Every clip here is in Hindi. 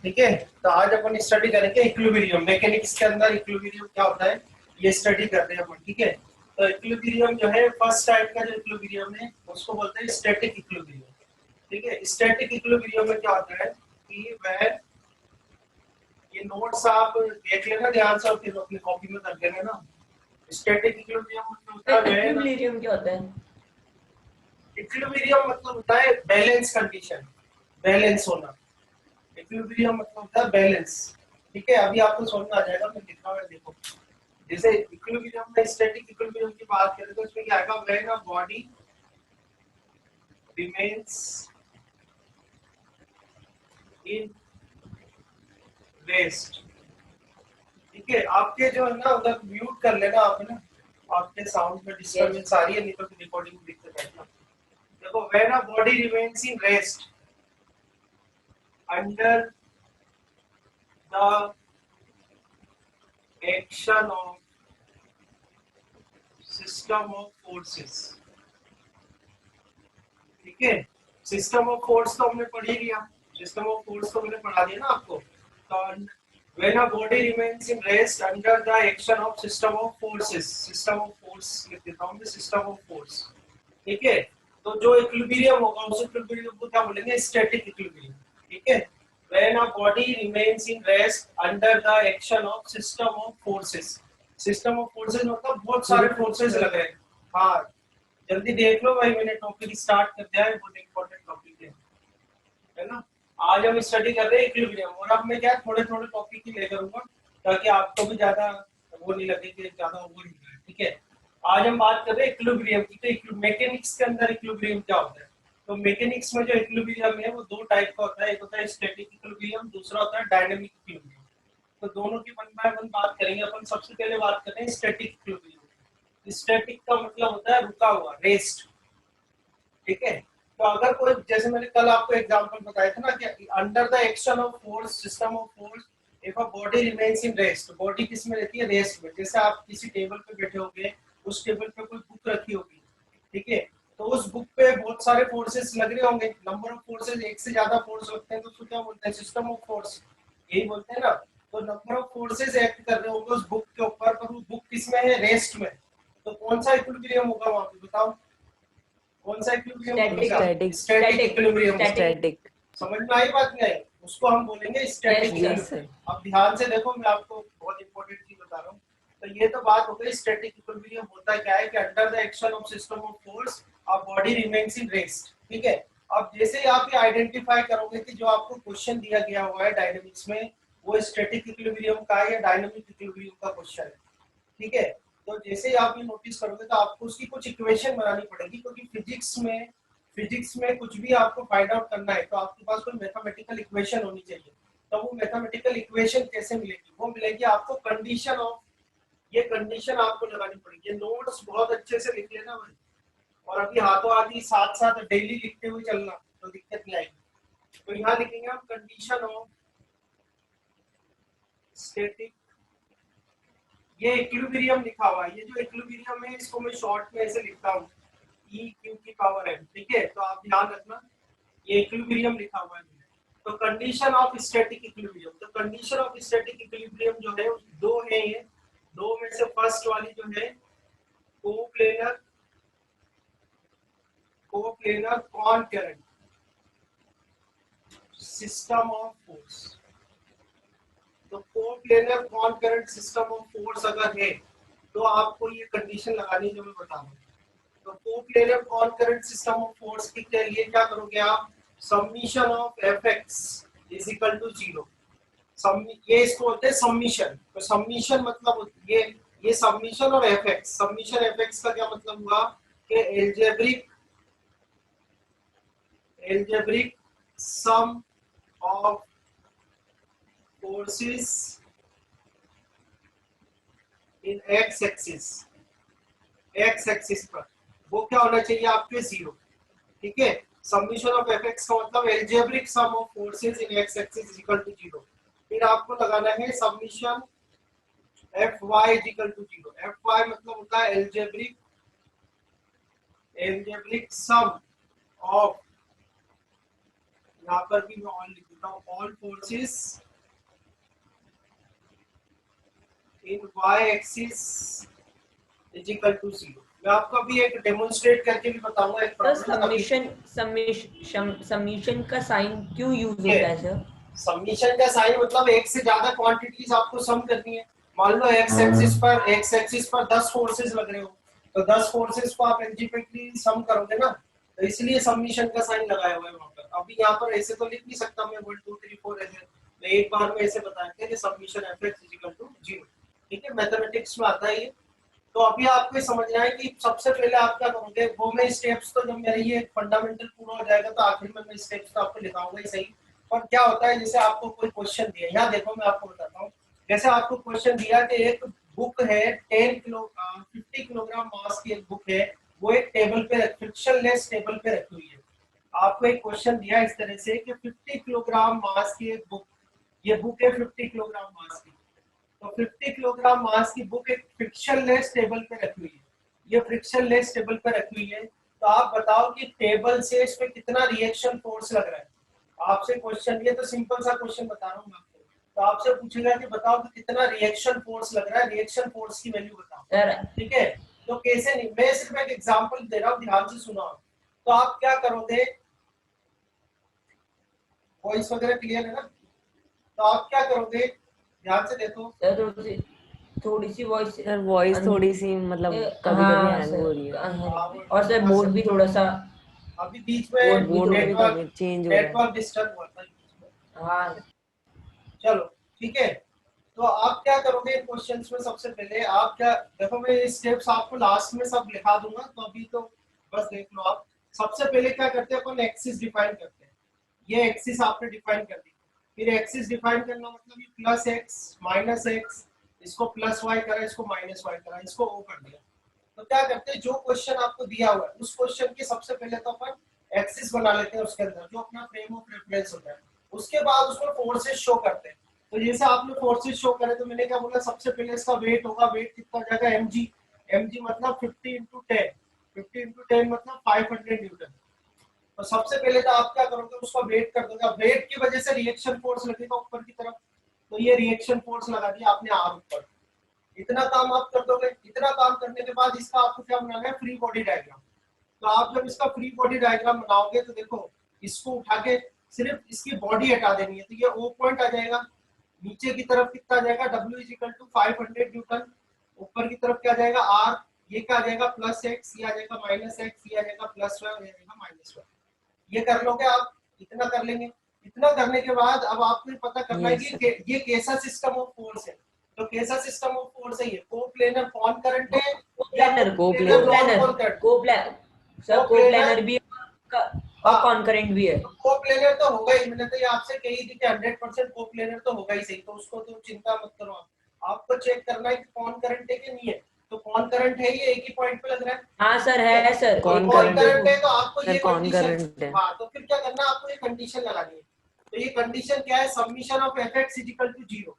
ठीक है, तो आज अपन स्टडी करेंगे इक्विलिब्रियम मैकेनिक्स के अंदर इक्विलिब्रियम क्या होता है, ये स्टडी कर रहे हैं अपन। ठीक है, तो इक्विलिब्रियम जो है फर्स्ट टाइप का जो इक्विलिब्रियम है उसको बोलते हैं स्टैटिक इक्विलिब्रियम। ठीक है, स्टैटिक इक्विलिब्रियम में क्या होता है कि वह ये नोट्स आप देख लेना ध्यान से और फिर अपनी कॉपी में कर लेना ना। स्टैटिक इक्विलिब्रियम मतलब होता है वह ना, इक्विलिब्रियम क्या होता है? इक्विलिब्रियम मतलब होता है बैलेंस कंडीशन, बैलेंस होना। इक्विलिब्रियम मतलब होता है बैलेंस। ठीक है, अभी आपको समझ में आ जाएगा, मैं लिख रहा हूं देखो। जैसे इक्विलिब्रियम में स्टैटिक इक्विलिब्रियम की बात करें तो इसमें क्या आएगा, when a body remains in rest. ठीक है, आपके जो है ना उधर म्यूट कर लेना आप ना, आपके साउंड में डिस्टरबेंस आ रही है, नहीं तो रिकॉर्डिंग दिखते बैठना। देखो, when a body remains in rest under the action of system of forces. ठीक है, सिस्टम ऑफ फोर्स तो हमने पढ़ ही लिया, सिस्टम ऑफ फोर्स तो मैंने पढ़ा दिया ना आपको। तो when a body remains in rest under the action of system of forces, system of force लिख देता हूं मैं, सिस्टम ऑफ फोर्स। ठीक है, तो जो इक्विलिब्रियम होगा उस इक्विलिब्रियम को क्या बोलेंगे, स्टैटिक इक्विलिब्रियम। ठीक है, when a body remains in rest under the action of system of forces. System of forces मतलब बहुत सारे फोर्सेस लग रहे हैं। हाँ, जल्दी देख लो भाई, मैंने टॉपिक स्टार्ट कर दिया है, बहुत इंपॉर्टेंट टॉपिक है ना। आज हम स्टडी कर रहे हैं इक्विलिब्रियम, और अब मैं क्या थोड़े थोड़े टॉपिक ही ले करूंगा ताकि आपको भी ज्यादा वो नहीं लगे कि ज्यादा ओवर हो रहा है। ठीक है, आज हम बात कर रहे हैं इक्विलिब्रियम की। तो मैकेनिक्स के अंदर इक्विलिब्रियम क्या होता है, तो मैकेनिक्स में जो इक्विलिब्रियम है वो दो टाइप का होता है, एक होता है स्टैटिक इक्विलिब्रियम, दूसरा होता है डायनामिक इक्विलिब्रियम। तो दोनों की वन बाय वन बात करेंगे अपन। सबसे पहले बात करें स्टैटिक इक्विलिब्रियम। स्टैटिक का मतलब होता है रुका हुआ, रेस्ट। ठीक है, तो अगर कोई, जैसे मैंने कल आपको एग्जांपल बताया था ना कि under the action of force, system of force, if a body remains in rest, body किस में रहती है, रेस्ट में। जैसे आप किसी टेबल पे बैठे होंगे, उस टेबल पे कोई बुक रखी होगी। ठीक है, तो उस बुक पे बहुत सारे फोर्सेस लग रहे होंगे, नंबर ऑफ फोर्सेस, एक से ज्यादा फोर्स लगते हैं, तो उसको क्या बोलते हैं, सिस्टम ऑफ फोर्स, यही बोलते हैं ना। तो नंबर ऑफ फोर्सेस एक्ट कर रहे होंगे उस बुक के ऊपर, पर वो बुक किस में है, रेस्ट में। तो कौन सा इक्विलिब्रियम होगा वहां पे, बताओ कौन सा इक्विलिब्रियम स्टैटिक। होगा, स्टैटिक। स्टैटिक इक्विलिब्रियम होगा। स्टैटिक। स्टैटिक। समझ में आई बात, नहीं आई, उसको हम बोलेंगे static yes yes. Yes sir. Equilibrium. अब ध्यान से देखो, मैं आपको बहुत इंपॉर्टेंट चीज बता रहा हूँ। तो ये तो बात हो गई स्टैटिक इक्विलिब्रियम होता क्या है, कि under the action of system of force a body remains in rest. ठीक है, अब जैसे ही आप ये आइडेंटिफाई करोगे कि जो आपको क्वेश्चन दिया गया हुआ है डायनेमिक्स में, वो स्टैटिक इक्विलिब्रियम का है या डायनामिक इक्विलिब्रियम का क्वेश्चन है। ठीक है, तो जैसे ही आप ये नोटिस करोगे तो आपको उसकी कुछ इक्वेशन बनानी पड़ेगी, क्योंकि फिजिक्स में कुछ भी आपको फाइंड आउट करना है तो आपके पास कोई मैथमेटिकल इक्वेशन होनी चाहिए। तो वो मैथमेटिकल इक्वेशन कैसे मिलेगी, वो मिलेगी आपको कंडीशन ऑफ, ये कंडीशन आपको लगानी पड़ेगी। ये नोट्स बहुत अच्छे से लिख लेना भाई, और अभी हाथों हाथ ही साथ साथ डेली लिखते हुए चलना, तो दिक्कत नहीं आएगी। तो यहाँ लिखेंगे हम कंडीशन ऑफ स्टैटिक, ये इक्विलिब्रियम लिखा हुआ है। ये जो इक्विलिब्रियम है इसको मैं शॉर्ट में ऐसे लिखता हूँ, ई क्यू की पावर m। ठीक है, तो आप ध्यान रखना, ये इक्विलिब्रियम लिखा हुआ है। तो कंडीशन ऑफ स्टैटिक इक्विलिब्रियम, तो कंडीशन ऑफ स्टैटिक इक्विलिब्रियम जो है दो है, ये दो में से फर्स्ट वाली जो है, coplanar coplanar concurrent system of force. तो coplanar concurrent system of force अगर है तो आपको ये कंडीशन लगानी जो मैं बता रहा हूँ। तो coplanar concurrent system of force के लिए क्या करोगे आप, summation of fx is equal to 0। ये इसको बोलते हैं समीशन। तो समीशन मतलब ये समीशन और fx, समीशन fx का क्या मतलब हुआ कि algebraic sum of forces in x axis पर, वो क्या होना चाहिए आपके 0। ठीक है, समीशन ऑफ fx का मतलब algebraic sum of forces in x axis is equal to 0। फिर आपको लगाना है summation fy is equal to 0। fy मतलब होता है एल्जेब्रिक सम ऑफ, यहाँ पर भी मैं ऑन लिख now all forces in y axis is equal to 0। मैं आपको अभी एक डेमोन्स्ट्रेट करके भी बताऊंगा एक प्रॉब्लम। समीशन का साइन क्यों यूज होता है सर? सबमिशन का साइन मतलब एक से ज्यादा क्वांटिटीज आपको सम करनी है। मान लो एक्स एक्सिस पर 10 फोर्सेस लग रहे हो, तो 10 फोर्सेस को आप एल्जेब्रिकली सम करोगे ना, तो इसलिए सबमिशन का साइन लगाया हुआ है वहां पर। अभी यहाँ पर ऐसे तो लिख नहीं सकता मैं 1 2 3 4 ऐसे, मैं एक बार में ऐसे बताया कि सबमिशन fx इक्वल टू 0। ठीक है, मैथमेटिक्स में आता है ये। तो अभी आपको ये समझना है कि सबसे पहले आप क्या करोगे, वो मैं स्टेप्स तो जब मेरा ये फंडामेंटल पूरा हो जाएगा तो आखिर में मैं स्टेप्स तो आपको लिखाऊंगा ही सही। और क्या होता है, जैसे आपको कोई क्वेश्चन दिया, यहाँ देखो मैं आपको बताता हूँ। जैसे आपको क्वेश्चन दिया कि एक बुक है 50 किलोग्राम मास की एक बुक है, वो एक टेबल पे फ्रिक्शनलेस टेबल पे रखी हुई है। आपको एक क्वेश्चन दिया इस तरह से कि 50 किलोग्राम मास की एक बुक, ये बुक है 50 किलोग्राम मास की, तो 50 किलोग्राम मास की बुक एक फ्रिक्शनलेस टेबल पे रखी हुई है, ये फ्रिक्शनलेस टेबल पे रखी हुई है। तो आप बताओ कि टेबल से इस पे कितना रिएक्शन फोर्स लग रहा है। आपसे क्वेश्चन, ये तो सिंपल सा क्वेश्चन बता रहा हूँ आपको। तो आपसे पूछेगा कि बताओ कि कितना रिएक्शन फोर्स लग रहा है, रिएक्शन फोर्स की वैल्यू बताओ। ठीक है, तो कैसे नहीं, मैं सिर्फ एक एग्जांपल दे रहा हूँ, ध्यान से सुनो। तो आप क्या करोगे, वॉइस वगैरह क्लियर है ना? तो आप क्या करोगे, ध्यान से देखो। थोड़ी सी वॉइस सर, वॉइस थोड़ी सी मतलब कभी कभी हैंग हो रही है। और सर बोर्ड भी थोड़ा सा, अभी बीच में बोर्ड भी कभी चेंज हो रहा है। नेटवर्क डिस्टर्ब हुआ था बीच में। हाँ चलो ठीक है, तो आप क्या करोगे क्वेश्चंस में, सबसे पहले आप क्या देखो, मैं ये स्टेप्स आपको लास्ट में सब लिखा दूंगा, तो अभी तो बस देख लो आप। सबसे पहले क्या करते हैं अपन, एक्सिस डिफाइन करते हैं। ये एक्सिस आपने डिफाइन कर दी, फिर एक्सिस डिफाइन करना मतलब ये प्लस एक्स माइनस एक्स, इसको प्लस वाई करा, इसको माइनस वाई करा, इसको ओ कर दिया। तो क्या करते हैं, जो क्वेश्चन आपको दिया हुआ है उस क्वेश्चन के सबसे पहले तो अपन एक्सिस बना लेते हैं उसके अंदर, जो अपना फ्रेम ऑफ रेफरेंस होता है। उसके बाद उसमें फोर्सेस शो करते हैं। तो जैसे आपने फोर्सेस शो करे, तो मैंने क्या बोला, सबसे पहले इसका वेट होगा, वेट कितना हो जाएगा mg, mg मतलब 50 into 10, 50 into 10 मतलब 500 न्यूटन। तो सबसे पहले तो आप क्या करोगे, उसका वेट कर दोगे, वेट की वजह से रिएक्शन फोर्स लगेगा ऊपर की तरफ, तो ये रिएक्शन फोर्स लगा दिया आपने आर ऊपर। इतना काम आप कर दोगे। इतना काम करने के बाद इसका आपको क्या बनाना है, फ्री बॉडी डायग्राम। तो आप जब इसका फ्री बॉडी डायग्राम बनाओगे, तो देखो इसको उठा के सिर्फ इसकी बॉडी हटा देनी है, तो ये O पॉइंट आ जाएगा। नीचे की तरफ कितना आ जाएगा, W is equal to 500 newton. ऊपर की तरफ क्या जाएगा, R, ये क्या आ जाएगा प्लस एक्स, ये आ जाएगा माइनस एक्स, ये आ जाएगा प्लस वाई, ये आ जाएगा माइनस वाई। ये कर लोगे आप, इतना कर लेंगे। इतना करने के बाद अब आपको पता करना है कि ये कैसा सिस्टम ऑफ फोर्स है। तो कैसा सिस्टम ऑफ फोर्स है, ये कोप्लेनर कॉन करंट है या कोप्लेनर भी और कॉन्करेंट भी है। कोप्लेनर तो होगा ही, मैंने तो ये आपसे कही थी कि 100% कोप्लेनर तो होगा ही सही, तो उसको तो चिंता मत करो आप। आपको चेक करना है कि कौन करंट है कि नहीं है। तो कौन करंट है, ये एक ही पॉइंट पे लग रहा है। हाँ सर है सर, कौन करंट है, तो आपको ये कौन करंट है। हाँ, तो फिर क्या करना है, आपको ये कंडीशन लगानी है। तो ये कंडीशन क्या है, summation of fx is equal to 0।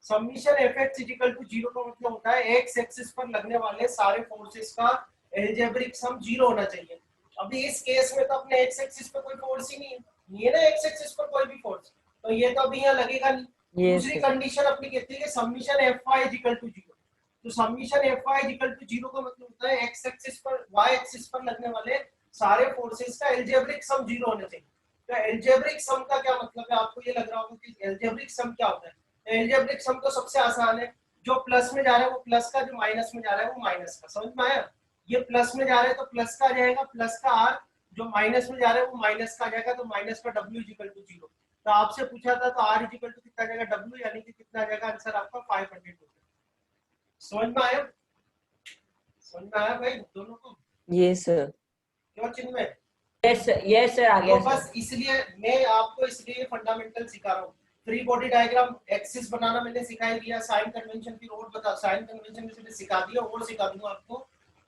Summation fx is equal to 0 का मतलब होता है एक्स एक्सिस पर लगने वाले सारे फोर्सेस का अलजेब्रिक सम 0 होना चाहिए। अभी इस केस में तो अपने एक्स एक्सिस पे कोई फोर्स ही नहीं है, नहीं है ना एक्स एक्सिस पर कोई भी फोर्स, तो ये तो अभी यहाँ लगेगा नहीं। दूसरी कंडीशन अपनी कहती है कि summation fy is equal to 0। तो summation fy is equal to 0 का मतलब होता है एक्स एक्सिस पर y एक्सिस पर लगने वाले सारे फोर्सेस का अलजेब्रिक सम 0 होना चाहिए। तो अलजेब्रिक सम का क्या मतलब है, आपको ये लग रहा होगा कि अलजेब्रिक सम क्या होता है। अलजेब्रिक सम तो सबसे आसान है, जो प्लस में जा रहा है वो प्लस का, जो माइनस में जा रहा है वो माइनस का। समझ में आया? ये प्लस में जा रहा है तो प्लस का आ जाएगा, प्लस का r, जो माइनस में जा रहा है वो माइनस का आ जाएगा, तो माइनस का w इज इक्वल टू 0। तो आपसे पूछा था तो r इज इक्वल टू कितना आ जाएगा, w, यानी कि कितना आ जाएगा आंसर आपका 500 न्यूटन। समझ में आया? समझ में आया भाई दोनों को? Yes sir. क्यों चिन्ह में? यस सर आ गया। तो बस इसलिए मैं आपको इसलिए फंडामेंटल सिखा रहा हूँ। फ्री बॉडी डायग्राम एक्सिस बनाना मैंने सिखा दिया, साइन कन्वेंशन फिर और बता, साइन कन्वेंशन में सिखा दिया और सिखा दूंगा आपको।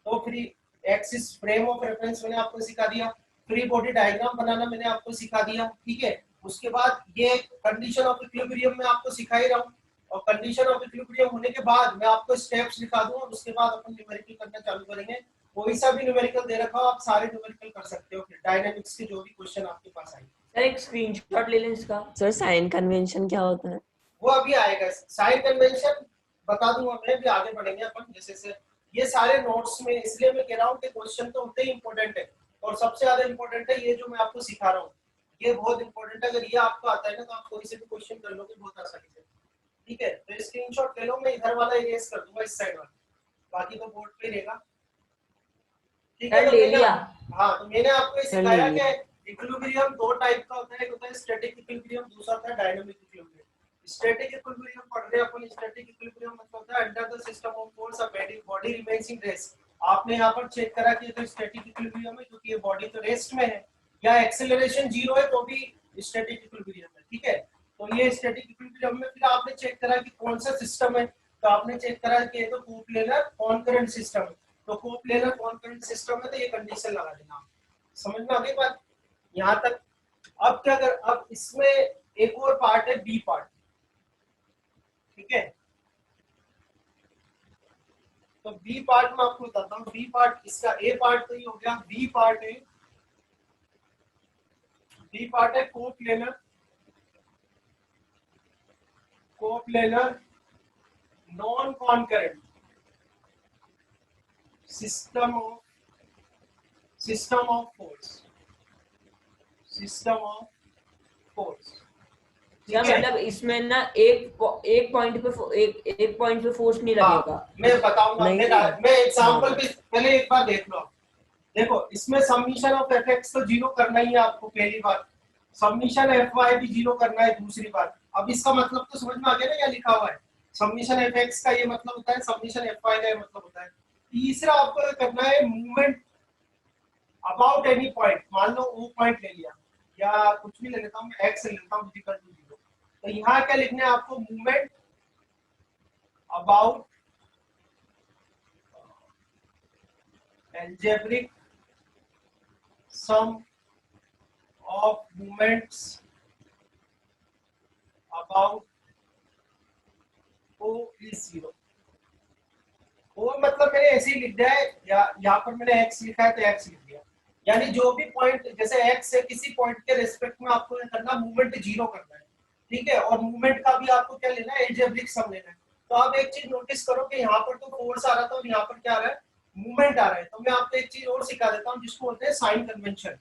तो free axis frame of reference मैंने आपको सिखा दिया, फ्री बॉडी डायग्राम बनाना मैंने आपको सिखा दिया। ठीक है, उसके बाद ये कंडीशन ऑफ इक्विलिब्रियम में आपको सिखा ही रहा हूँ, और कंडीशन ऑफ इक्विलिब्रियम होने के बाद मैं आपको स्टेप्स दिखा दूंगा, उसके बाद अपन न्यूमेरिकल करना चालू करेंगे। कोई सा भी न्यूमेरिकल दे रखा हो आप सारे न्यूमेरिकल कर सकते हो, फिर डायनामिक्स के जो भी क्वेश्चन आपके पास आएंगे। सर एक स्क्रीनशॉट ले लें इसका। सर साइन कन्वेंशन क्या होता है? वो अभी आएगा। साइन कन्वेंशन बता दूंगा मैं, भी आगे बढ़ेंगे अपन जैसे से। ये सारे नोट्स में इसलिए मैं कह रहा हूँ कि क्वेश्चन तो होते ही इंपॉर्टेंट है, और सबसे ज्यादा इंपॉर्टेंट है ये जो मैं आपको सिखा रहा हूँ, ये बहुत इंपॉर्टेंट है। अगर ये आपको आता है ना तो आप कोई से भी क्वेश्चन कर लोगे बहुत आसानी से। ठीक है, तो स्क्रीनशॉट ले लो, मैं इधर वाला इरेज कर दूंगा इस साइड वाला, बाकी तो बोर्ड पे ही रहेगा। ठीक है, सर तो ले मैंने लिया। हाँ तो मैंने आपको ये सर ले सिखाया लिया। कि इक्विलिब्रियम दो टाइप का होता है, एक होता है स्टैटिक इक्विलिब्रियम, दूसरा होता है डायनामिक इक्विलिब्रियम। स्टैटिक इक्विलिब्रियम पढ़ रहे हैं अपन। स्टैटिक इक्विलिब्रियम मतलब होता है under the system of force a body remains in rest. आपने यहाँ पर चेक करा कि ये तो स्टैटिक इक्विलिब्रियम है क्योंकि ये बॉडी तो रेस्ट में है, या एक्सेलरेशन जीरो है तो भी स्टैटिक इक्विलिब्रियम है। ठीक है, तो ये स्टैटिक इक्विलिब्रियम में फिर आपने चेक करा कि कौन सा सिस्टम है, तो आपने चेक करा कि ये तो कोप्लेनर कॉन्करेंट सिस्टम है। तो कोप्लेनर कॉन्करेंट सिस्टम है तो ये कंडीशन लगा देना आप। समझ में आ गई बात यहाँ तक? अब क्या कर, अब इसमें एक और पार्ट है बी पार्ट। ठीक है, तो बी पार्ट में आपको बताता हूँ। बी पार्ट, इसका ए पार्ट तो ये हो गया, बी पार्ट है, बी पार्ट है coplanar, coplanar non concurrent system of force, system of force. क्या मतलब इसमें ना एक पॉइंट पे एक पॉइंट पे फोर्स नहीं लगेगा? मैं बताऊंगा, नहीं। मैं एग्जांपल हाँ। भी पहले एक बार देख लो आप। देखो इसमें सबमिशन ऑफ एफएक्स तो जीरो करना ही है आपको पहली बार, सबमिशन एफ वाई भी जीरो करना है दूसरी बार। अब इसका मतलब तो समझ में आ गया ना क्या लिखा हुआ है? सबमिशन एफ एक्स का ये मतलब होता है, सबमिशन एफ वाई का ये मतलब होता है। तीसरा आपको करना है मूवमेंट अबाउट एनी पॉइंट। मान लो वो पॉइंट ले लिया, या कुछ भी ले लेता हूँ मैं, एक्स ले लेता हूँ इक्वल टू जीरो। तो यहाँ क्या लिखना है आपको? Movement about algebraic sum of moments about O is zero। O मतलब मैंने ऐसे ही लिख दिया है, या यहाँ पर मैंने x लिखा है तो x लिख दिया। यानी जो भी पॉइंट, जैसे x है, किसी पॉइंट के रिस्पेक्ट में आपको करना मूवमेंट जीरो करना है। ठीक है, और मूवमेंट का भी आपको क्या लेना है? एल्जेब्रिक सम लेना है। तो आप एक चीज नोटिस करो कि यहाँ पर तो फोर्स आ रहा था और यहाँ पर क्या आ रहा है? मूवमेंट आ रहा है। तो मैं आपको एक चीज और सिखा देता हूँ जिसको बोलते हैं साइन कन्वेंशन,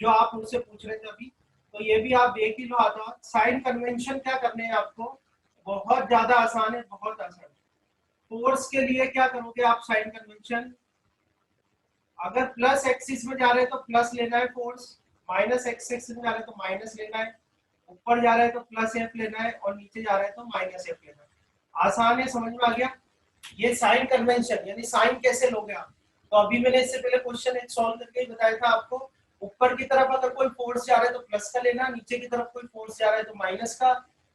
जो आप मुझसे पूछ रहे थे अभी। तो ये भी आप देख ही लो आता। साइन कन्वेंशन क्या करने हैं आपको? बहुत ज्यादा आसान है, बहुत आसान। फोर्स के लिए क्या करोगे आप? साइन कन्वेंशन, अगर प्लस एक्सिस में जा रहे हैं तो प्लस लेना है फोर्स, माइनस एक्सिस में जा रहे हैं तो माइनस लेना है, ऊपर जा रहा है तो प्लस एफ लेना है, और नीचे जा रहा है तो माइनस एफ लेना है। आसान है, समझ में आ गया? ये साइन कन्वेंशन, यानी साइन कैसे लोगे आप? तो अभी मैंने इससे पहले क्वेश्चन एक सॉल्व करके ही बताया था आपको। ऊपर की तरफ अगर कोई फोर्स जा रहा है तो प्लस का लेना, नीचे की तरफ कोई फोर्स जा रहा है तो माइनस का,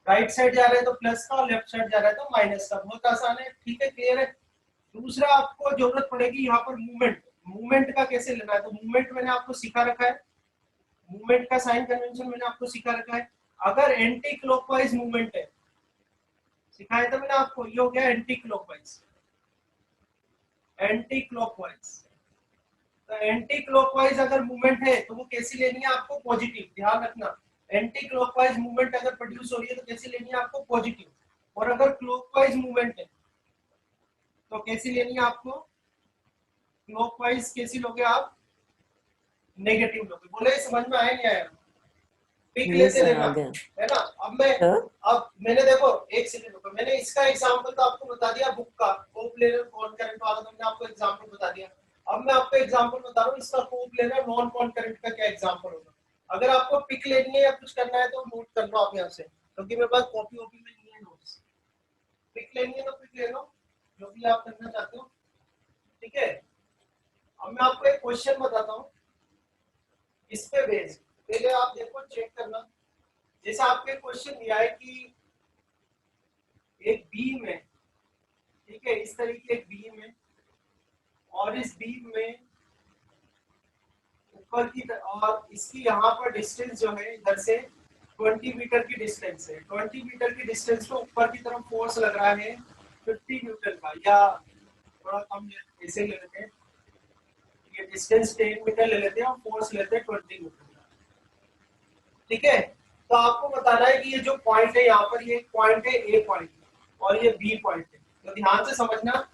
राइट साइड जा रहा है तो प्लस का, और लेफ्ट साइड जा रहा है तो माइनस का। बहुत आसान है। ठीक है, क्लियर है? दूसरा आपको जरूरत पड़ेगी यहाँ पर मूवमेंट। मूवमेंट का कैसे लेना है? तो मूवमेंट मैंने आपको सिखा रखा है, मूवमेंट का साइन कन्वेंशन मैंने आपको सिखा रखा है। अगर एंटी क्लॉकवाइज मूवमेंट है, सिखाया था मैंने आपको, ये हो गया एंटी क्लॉकवाइज, एंटी क्लॉकवाइज। तो एंटी क्लॉकवाइज अगर मूवमेंट है तो वो कैसी लेनी है आपको? पॉजिटिव। ध्यान रखना, एंटी क्लॉकवाइज मूवमेंट अगर प्रोड्यूस हो रही है तो कैसी लेनी है आपको? पॉजिटिव। और अगर क्लॉकवाइज मूवमेंट है तो कैसी लेनी है आपको? क्लॉकवाइज कैसी लोगे आप? नेगेटिव लोगे। बोले समझ में आया नहीं आया? पिक ये लेते सर रहना, आ गया। है ना? अब मैंने देखो एक सेकंड रुको, मैंने इसका एग्जांपल तो आपको बता दिया बुक का, कोप्लेनर कॉन्करेंट वाला तो मैंने आपको एग्जांपल बता दिया। अब मैं आपको एग्जांपल बता रहा हूँ इसका कोप्लेनर नॉन कॉन्करेंट का क्या एग्जांपल होगा। अगर आपको पिक लेनी है या कुछ करना है तो नोट कर लो आप यहाँ से, क्योंकि मेरे पास कॉपी वॉपी में नहीं है नोट्स। पिक लेनी है तो पिक ले लो, जो भी आप करना चाहते हो। ठीक है, अब मैं आपको एक क्वेश्चन बताता हूँ, इस पे बेस पहले आप देखो, चेक करना। जैसे आपको एक क्वेश्चन दिया है कि एक बीम है, ठीक है, इस तरीके एक बीम है, और इस बीम में ऊपर की और इसकी यहाँ पर डिस्टेंस जो है इधर से 20 मीटर की डिस्टेंस है। 20 मीटर की डिस्टेंस पे ऊपर की तरफ फोर्स लग रहा है 50 न्यूटन का, या थोड़ा कम ऐसे ले लेते हैं, ये डिस्टेंस 10 मीटर ले लेते हैं और फोर्स लेते हैं 20 न्यूटन का। ठीक है। तो आपको बताना है कि ये जो पॉइंट है यहाँ पर, ये एक पॉइंट है ए पॉइंट और ये बी पॉइंट है। तो ध्यान से समझना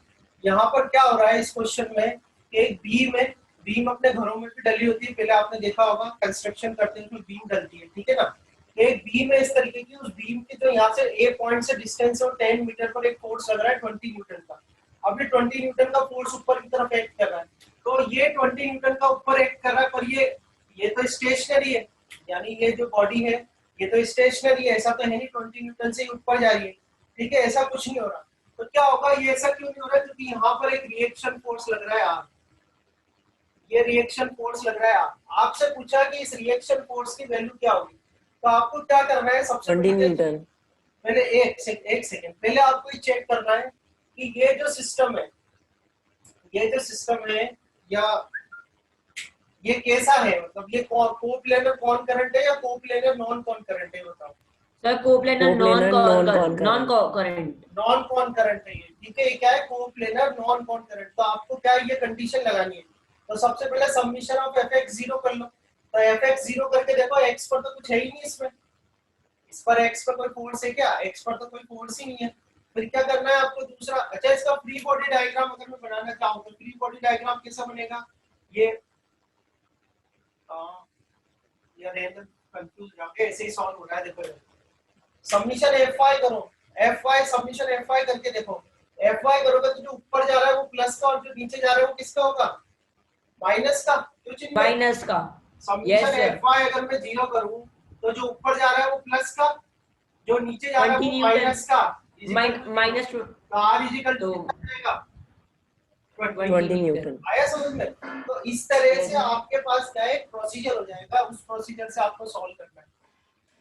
यहाँ पर क्या हो रहा है इस क्वेश्चन में। एक बीम है, बीम अपने घरों में भी डली होती है, पहले आपने देखा होगा कंस्ट्रक्शन करते हैं तो बीम डलती है, ठीक है ना। एक बीम है इस तरीके की, उस बीम की जो यहाँ से ए पॉइंट से डिस्टेंस है 10 मीटर पर एक फोर्स लग रहा है 20 न्यूटन का। अब ये 20 न्यूटन का फोर्स ऊपर की तरफ एक्ट कर रहा है, तो ये 20 न्यूटन का ऊपर एक्ट कर रहा है, पर ये तो स्टेशनरी है, यानी ये जो बॉडी है ये तो स्टेशनरी है, ऐसा तो है नहीं 20 न्यूटन से ऊपर जा रही है, ठीक है, ऐसा कुछ नहीं हो रहा। तो क्या होगा, ये ऐसा क्यों नहीं हो रहा, क्योंकि यहाँ पर एक रिएक्शन फोर्स लग रहा है आर, ये रिएक्शन फोर्स लग रहा है आर। आपसे पूछा कि इस रिएक्शन फोर्स की वैल्यू क्या होगी, तो आपको क्या करना है, सबसे 20 न्यूटन। पहले एक सेकंड पहले आपको ये चेक करना है कि ये जो सिस्टम है, ये जो सिस्टम है या ये कैसा है, मतलब ये कोप्लेनर कौन करंट है या कोप्लेनर नॉन कौन करंट है, बताओ। Sir coplanar non current non कौन करंट है ये, ठीक है। ये क्या है, कोप्लेनर नॉन कौन करंट। तो आपको क्या ये कंडीशन लगानी है, तो सबसे पहले सब्मिशन ऑफ fx 0 कर लो। तो fx 0 करके देखो, x पर तो कुछ है ही नहीं इसमें, इस पर x पर कोई फोर्स है क्या, x पर तो कोई फोर्स ही नहीं है। फिर क्या करना है आपको दूसरा, अच्छा इसका फ्री बॉडी डायग्राम अगर मैं बनाना चाहूँ तो फ्री बॉडी डायग्राम कैसा बनेगा, ये यार कंफ्यूज हो जाओगे, ऐसे ही सॉल्व हो रहा है। देखो सबमिशन fy करो, fy सबमिशन fy करके देखो, fy करोगे तो जो ऊपर जा रहा है वो प्लस का और जो नीचे जा रहा है वो किसका होगा, माइनस का। क्यों माइनस का। सबमिशन fy अगर मैं 0 करूं तो जो ऊपर जा रहा है वो प्लस का, जो नीचे जा रहा है वो माइनस का, माइनस r इक्वल टू कितना 20 न्यूटन। आया समझ में। तो इस तरह से आपके पास क्या है, प्रोसीजर हो जाएगा, उस प्रोसीजर से आपको सॉल्व करना है।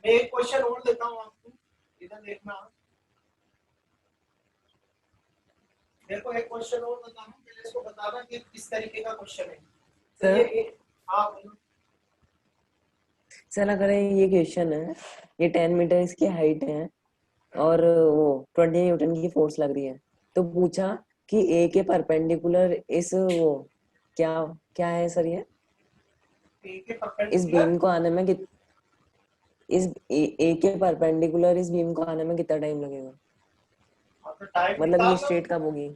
मैं एक क्वेश्चन और देता हूं आपको, इधर देखना, देखो एक क्वेश्चन और बता रहा हूं, पहले इसको बताना कि किस तरीके का क्वेश्चन है। तो ये हाँ बोलो सर, अगर ये क्वेश्चन है, ये 10 मीटर इसकी हाइट है और वो 20 न्यूटन की फोर्स लग रही है, तो पूछा कि ए के परपेंडिकुलर इस वो क्या क्या है सर, ये इस बीम को आने में इस ए के परपेंडिकुलर इस बीम को आने में कितना टाइम लगेगा, मतलब ये स्ट्रेट कब होगी।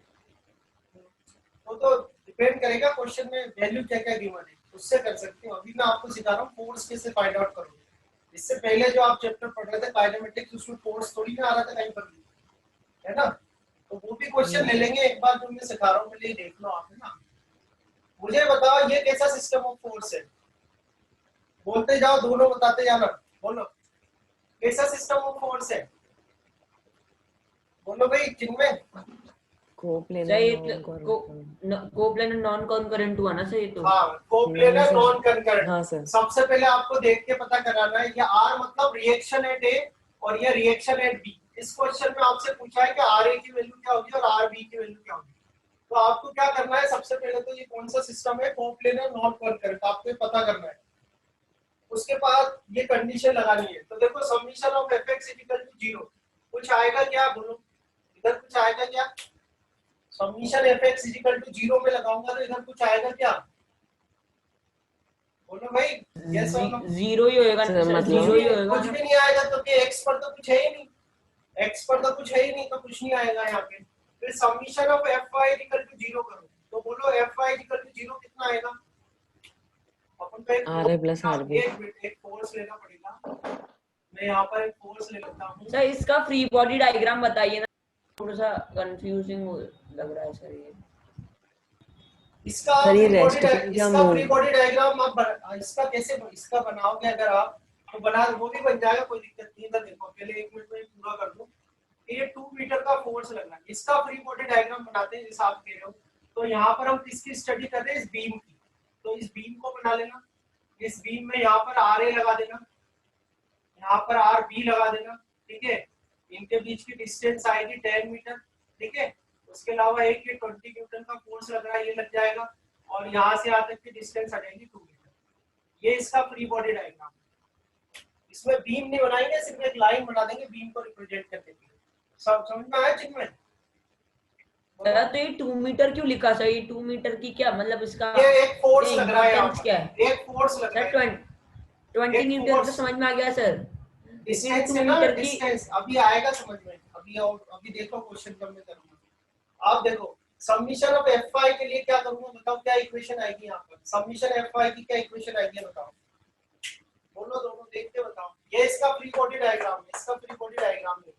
तो डिपेंड करेगा क्वेश्चन में वैल्यू क्या क्या गिवन है, उससे कर सकते हो। अभी मैं आपको सिखा रहा हूँ फोर्स कैसे फाइंड आउट करोगे। इससे पहले जो आप चैप्टर पढ़ रहे थे काइनेमेटिक्स, उसमें फोर्स थोड़ी ना आ रहा था कहीं पर भी, है ना। तो वो भी क्वेश्चन ले लेंगे एक बार, जो मैं सिखा रहा हूँ पहले देख लो आप, है ना। मुझे बताओ ये कैसा सिस्टम ऑफ फोर्स है, बोलते जाओ, दोनों बताते जाना, बोलो कैसा सिस्टम ऑफ फोर्स है, बोलो भाई जिनमें कोप्लेनर नॉन कॉन्करेंट हुआ ना सर, ये तो हाँ कोप्लेनर नॉन कॉन्करेंट। हाँ सर। सबसे पहले आपको देख के पता कराना है, ये R मतलब रिएक्शन एट ए और ये रिएक्शन एट बी। इस क्वेश्चन में आपसे पूछा है कि RA की वैल्यू क्या होगी और RB की वैल्यू क्या होगी। तो आपको क्या करना है, सबसे पहले तो ये कौन सा सिस्टम है, कोप्लेनर नॉन कॉन्करेंट, आपको पता करना है। उसके बाद ये कंडीशन लगानी है। तो देखो summation of fx equal to 0, कुछ आएगा क्या, बोलो इधर कुछ आएगा क्या, सब्मिशन fx इक्वल टू 0 में लगाऊंगा तो इधर कुछ आएगा क्या, बोलो भाई। यस और नो, जीरो ही होएगा, जीरो ही होएगा, कुछ भी नहीं आएगा तो कि x पर तो कुछ है ही नहीं, x पर तो कुछ है ही नहीं, तो कुछ नहीं आएगा यहाँ पे। फिर summation of fy equal to 0 करो, तो बोलो fy इक्वल टू 0 कितना आएगा, अपन को एक फोर्स लेना पड़ेगा। मैं यहाँ पर एक फोर्स ले लेता हूँ। सर इसका फ्री बॉडी डायग्राम बताइए ना, थोड़ा सा कंफ्यूजिंग लग रहा है सर ये। इसका फ्री बॉडी डायग्राम आप इसका कैसे इसका बनाओगे, अगर आप तो बना, वो भी बन जाएगा, कोई दिक्कत नहीं है। देखो पहले 1 मिनट में पूरा कर दो। ये 2 मीटर का फोर्स लगना है, इसका फ्री बॉडी डायग्राम बनाते हैं जैसा आप कह रहे हो। तो यहाँ पर हम किसकी स्टडी कर रहे हैं, इस बीम की। तो इस बीम को बना लेना, इस बीम में यहाँ पर RA लगा देना, यहाँ पर RB लगा देना, ठीक है। इनके बीच की डिस्टेंस आएगी 10 मीटर, ठीक है। उसके अलावा एक ये 20 न्यूटन का फोर्स लग रहा है, ये लग जाएगा, और यहाँ से यहाँ तक की डिस्टेंस आ जाएगी 2 मीटर। ये इसका फ्री बॉडी डायग्राम। इसमें बीम नहीं बनाएंगे, सिर्फ एक लाइन बना देंगे बीम को रिप्रेजेंट करने के लिए। सब समझ में आया चिन्मय? तो ये 2 मीटर क्यों लिखा सर, ये 2 मीटर की क्या मतलब, इसका ये एक फोर्स लग रहा है, क्या है, एक फोर्स लग रहा है, 20 एक न्यूटन तो force- समझ में आ गया सर। डिस्टेंस 2 है ना, मीटर की डिस्टेंस अभी आएगा समझ में। अभी देखो क्वेश्चन कब मैं करूंगा। आप देखो समीशन ऑफ Fy के लिए क्या करूंगा बताओ, क्या इक्वेशन आएगी यहाँ पर। समीशन Fy की क्या इक्वेशन आएगी बताओ, बोलो दोनों देख के बताओ। ये इसका फ्री बॉडी डायग्राम है, इसका फ्री बॉडी डायग्राम है।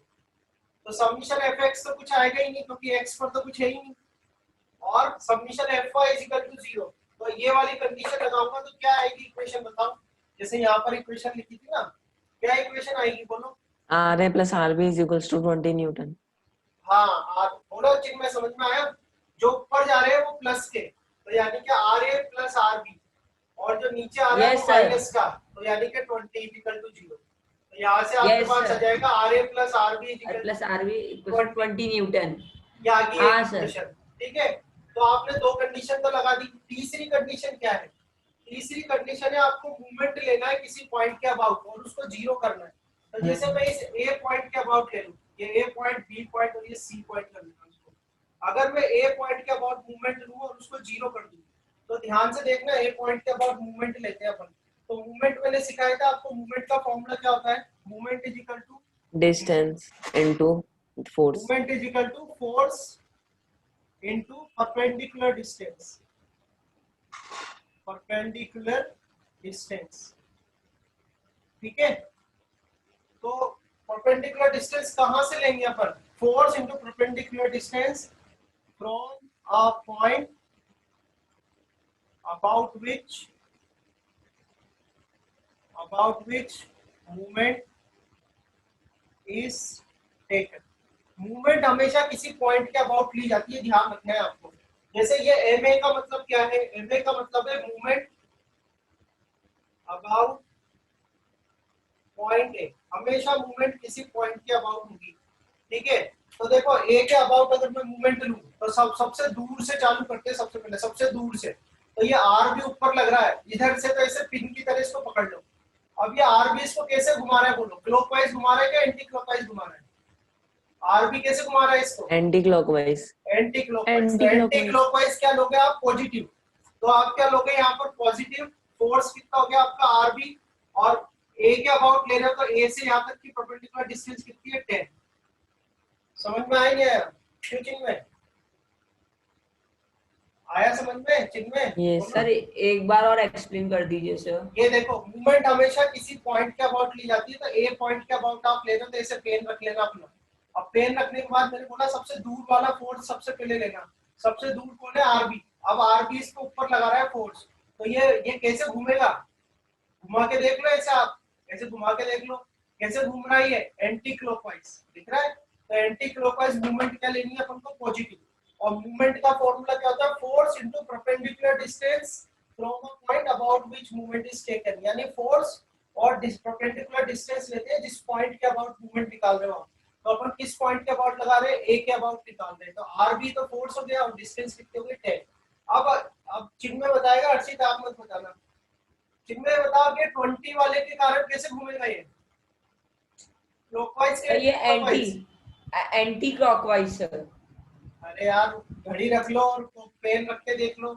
तो समीशन Fx तो कुछ आएगा ही नहीं क्योंकि x पर तो कुछ है ही नहीं, और summation Fy is equal to 0। तो ये वाली कंडीशन लगाऊंगा तो क्या आएगी इक्वेशन बताओ। जैसे यहाँ पर इक्वेशन लिखी थी ना, क्या इक्वेशन आएगी बोलो। RA plus RB is equals to 20 Newton. हाँ आप बोलो चिन्ह में समझ में आया। जो ऊपर जा रहे हैं वो प्लस के, तो यानी कि RA प्लस RB, और जो नीचे आ रहा है Yes, वो sir. माइनस का, तो यानी कि 20 इक्वल टू 0। तो यहाँ से आपके Yes, पास आ sir. जाएगा RA plus RB equal plus RB equal 20 Newton. ये आ गई हाँ, एक sir. इक्वेशन। ठीक है, तो आपने दो कंडीशन तो लगा दी। तीसरी कंडीशन क्या है? तीसरी कंडीशन है आपको मूवमेंट लेना है किसी पॉइंट के अबाउट और उसको जीरो करना है। तो जैसे मैं इस ए पॉइंट के अबाउट ले लूं, ये ए पॉइंट, बी पॉइंट और ये सी पॉइंट कर लूंगा उसको। अगर मैं ए पॉइंट के अबाउट मूवमेंट लूं और उसको जीरो कर दूं, तो ध्यान से देखना, ए पॉइंट के अबाउट मूवमेंट लेते हैं अपन। तो मूवमेंट मैंने सिखाया था आपको, मूवमेंट का फॉर्मूला क्या होता है? Moment is equal to distance into force. Moment is equal to force into perpendicular distance, perpendicular distance। ठीक है, तो perpendicular distance कहां से लेंगे अपन? force into perpendicular distance from a point about which movement is taken। Movement हमेशा किसी पॉइंट के अबाउट ली जाती है, ध्यान रखना है आपको। जैसे ये एमए का मतलब क्या है? एमए का मतलब है मूवमेंट अबाउट पॉइंट ए। हमेशा मूवमेंट किसी पॉइंट के अबाउट होगी। ठीक है, तो देखो ए के अबाउट अगर मैं मूवमेंट लूं तो सबसे दूर से चालू करते हैं। सबसे पहले सबसे दूर से, तो ये आर भी ऊपर लग रहा है इधर से, तो ऐसे पिन की तरह इसको पकड़ लो। अब ये आर भी इसको कैसे घुमा रहा है बोलो? क्लॉकवाइज घुमा रहा है क्या एंटी क्लॉकवाइज घुमा रहा है? आरबी कैसे घुमा रहा है इसको? Anti clockwise. Anti clockwise. Anti clockwise क्या लोगे आप? पॉजिटिव। तो आप क्या लोगे यहाँ पर? पॉजिटिव। फोर्स कितना हो गया आपका? आरबी। और ए के अबाउट ले रहे हो तो ए से यहाँ तक की परपेंडिकुलर डिस्टेंस कितनी है? 10। समझ में आया नहीं आया? क्यों चिन्ह में आया? समझ में चिन्ह में? Yes, सर एक बार और एक्सप्लेन कर दीजिए सर। ये देखो मूवमेंट हमेशा किसी पॉइंट के अबाउट ली जाती है। तो ए पॉइंट के अबाउट आप ले रहे हो तो ऐसे पेन रख लेना अपना। अब पेन रखने के बाद मैंने बोला सबसे दूर वाला फोर्स सबसे पहले लेना। सबसे दूर कौन है? आरबी। अब आरबी इसको ऊपर लगा रहा है फोर्स, तो ये कैसे घूमेगा? घुमा के देख लो ऐसे, आप ऐसे घुमा के देख लो कैसे घूम रहा है। एंटी क्लॉकवाइज दिख रहा है। तो एंटी क्लॉकवाइज मूवमेंट क्या लेनी है अपन को? पॉजिटिव। और मूवमेंट का फॉर्मूला क्या होता है? Force into perpendicular distance from a point about which movement is taken. यानी फोर्स और परपेंडिकुलर डिस्टेंस लेते हैं जिस पॉइंट के अबाउट मूवमेंट निकाल रहे हो। तो अपन किस पॉइंट के अबाउट लगा रहे हैं? ए के अबाउट निकाल रहे हैं। तो आरबी तो फोर्स हो गया और डिस्टेंस कितने हो गए? 10। अब चिन्ह में बताएगा अर्षित, आप मत बताना। चिन्ह में बताओ कि 20 वाले के कारण कैसे घूमेगा ये? क्लॉकवाइज के ये एंटी क्लॉकवाइज सर। अरे यार घड़ी रख लो और पेन रख के देख लो।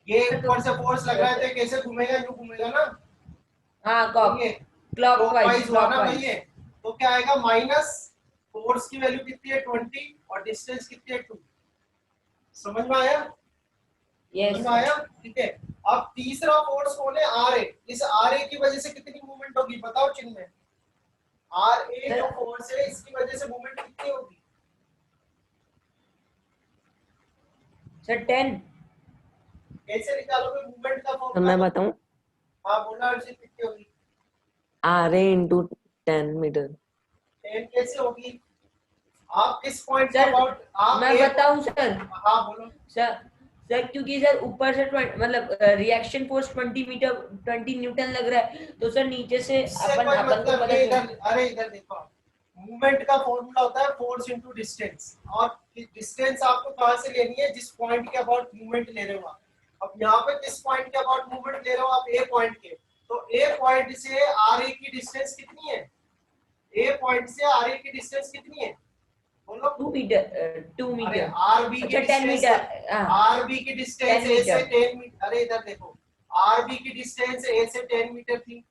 ये ऊपर से फोर्स लग रहा है तो कैसे घूमेगा? यूं घूमेगा ना। हाँ, क्लॉकवाइज हुआ ना भाई ये। तो क्या आएगा? माइनस फोर्स की वैल्यू कितनी है? 20 और डिस्टेंस कितनी है? 2। समझ में आया? यस समझ में आया? ठीक है, अब तीसरा फोर्स कौन है? R A. इस आर ए की वजह से कितनी मूवमेंट होगी बताओ चिन्ह में। आर ए जो फोर्स है इसकी वजह से मूवमेंट कितनी होगी सर? 10। कैसे निकालोगे मूवमेंट का तो फॉर्मूला? मैं बताऊं, हाँ बोला अर्षित, कितनी होगी? RA into 10 metre. 10 कैसे होगी? आप किस पॉइंट के सर अबाउट? आप मैं बताऊं सर? हाँ बोलो सर क्योंकि सर ऊपर से मतलब रिएक्शन फोर्स 20 न्यूटन लग रहा है, तो सर नीचे से इससे अपन कोई को मतलब पता नहीं। चल। इधर अरे इधर देखो, मूवमेंट का फॉर्मूला होता है फोर्स इनटू डिस्टेंस। और डिस्टेंस आपको कहां से लेनी है? जिस पॉइंट के अबाउट मूवमेंट ले रहे हो आप। अब यहाँ पे किस पॉइंट के अबाउट मूवमेंट ले रहे हो आप? ए पॉइंट के। तो ए पॉइंट से आर ए की डिस्टेंस कितनी है? ए पॉइंट से आर ए की डिस्टेंस कितनी है बोलो? 2 मीटर 2 मीटर। आरबी की अच्छा 10 मीटर। आरबी की डिस्टेंस ए से 10 मीटर। अरे इधर देखो, आरबी की डिस्टेंस ए से 10 मीटर थी।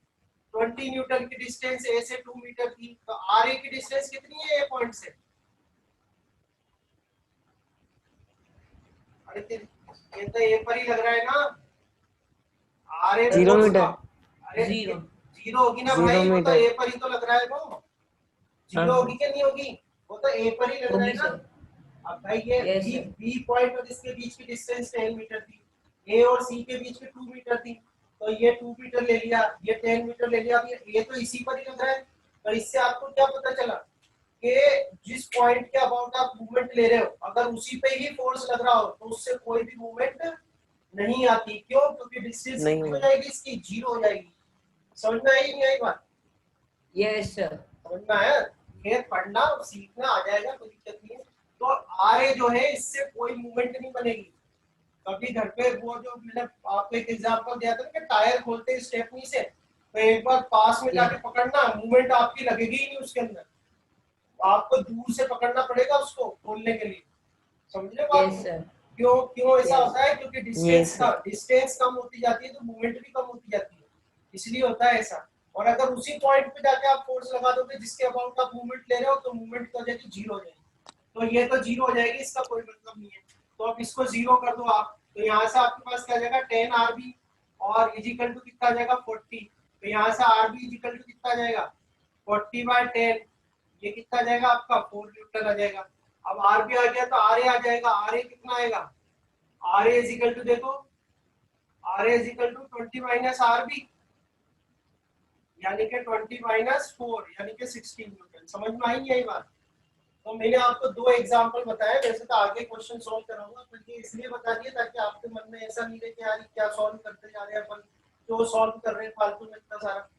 20 न्यूटन की डिस्टेंस ए से 2 मीटर थी, तो आर ए की डिस्टेंस कितनी है ए पॉइंट से? अरे ये तो ए पर ही लग रहा है ना, आर ए 0 मीटर। अरे जीरो जीरो होगी ना 0 भाई, वो तो मीटर। ए पर ही तो लग रहा है वो। जीरो हाँ। होगी क्या नहीं होगी? वो तो ए पर ही लग रहा है होगी ना। सर। अब भाई ये Yes, B sir. B point और इसके बीच की डिस्टेंस 10 मीटर थी, ए और सी के बीच में 2 मीटर थी, तो ये 2 मीटर ले लिया, ये 10 मीटर ले लिया। अब ये तो इसी पर ही लग रहा है, तो इससे आपको क्या पता चला कि जिस पॉइंट के अबाउट आप मूवमेंट ले रहे हो, अगर उसी पे ही फोर्स लग रहा हो तो उससे कोई भी मूवमेंट नहीं आती। क्यों? क्योंकि डिस्टेंस नहीं कितनी हो होगा। जाएगी इसकी? जीरो हो जाएगी। समझ में आई नहीं आई बात? Yes sir. समझ में आया? फिर पढ़ना और सीखना आ जाएगा, कोई दिक्कत नहीं है। तो आर ए जो है इससे कोई मूवमेंट नहीं बनेगी। कभी घर पे वो जो मैंने आपको एक एग्जांपल दिया था ना कि टायर खोलते हैं स्टेपनी से, तो एक बार पास में जाके पकड़ना, मूवमेंट आपकी लगेगी ही नहीं उसके अंदर, आपको दूर से पकड़ना पड़ेगा उसको खोलने के लिए। समझ रहे हो यस बात? सर। क्यों क्यों ऐसा Yes. होता है? क्योंकि Yes, डिस्टेंस कम होती जाती है तो मूवमेंट भी कम होती जाती है, इसलिए होता है ऐसा। और अगर उसी पॉइंट पे जाके आप फोर्स लगा दोगे जिसके अबाउट आप मूवमेंट ले रहे हो, तो मूवमेंट की वजह से जीरो हो जाएगी। तो ये तो जीरो हो जाएगी, इसका कोई मतलब नहीं है। तो अब इसको जीरो कर दो आप, तो यहाँ से आपके पास क्या जाएगा 10 आरबी और इजिकल टू कितना जाएगा 40। तो यहाँ से आरबी इजिकल टू कितना जाएगा 40/10, ये कितना जाएगा आपका 4 न्यूटन आ जाएगा। अब आर भी आ गया तो आर ए आ जाएगा, आर ए कितना आएगा? आर ए इजिकल टू देखो, R A equal to 20 minus R B, यानी कि 20 माइनस 4 यानी कि 16 न्यूटन। समझ में आई नहीं आई बात? तो मैंने आपको दो एग्जांपल बताए, वैसे तो आगे क्वेश्चन सॉल्व कराऊंगा, पर ये इसलिए बता दिया ताकि आपके मन में ऐसा नहीं रहे कि यार क्या सॉल्व करते जा रहे हैं अपन, जो सॉल्व कर रहे हैं फालतू में इतना सारा।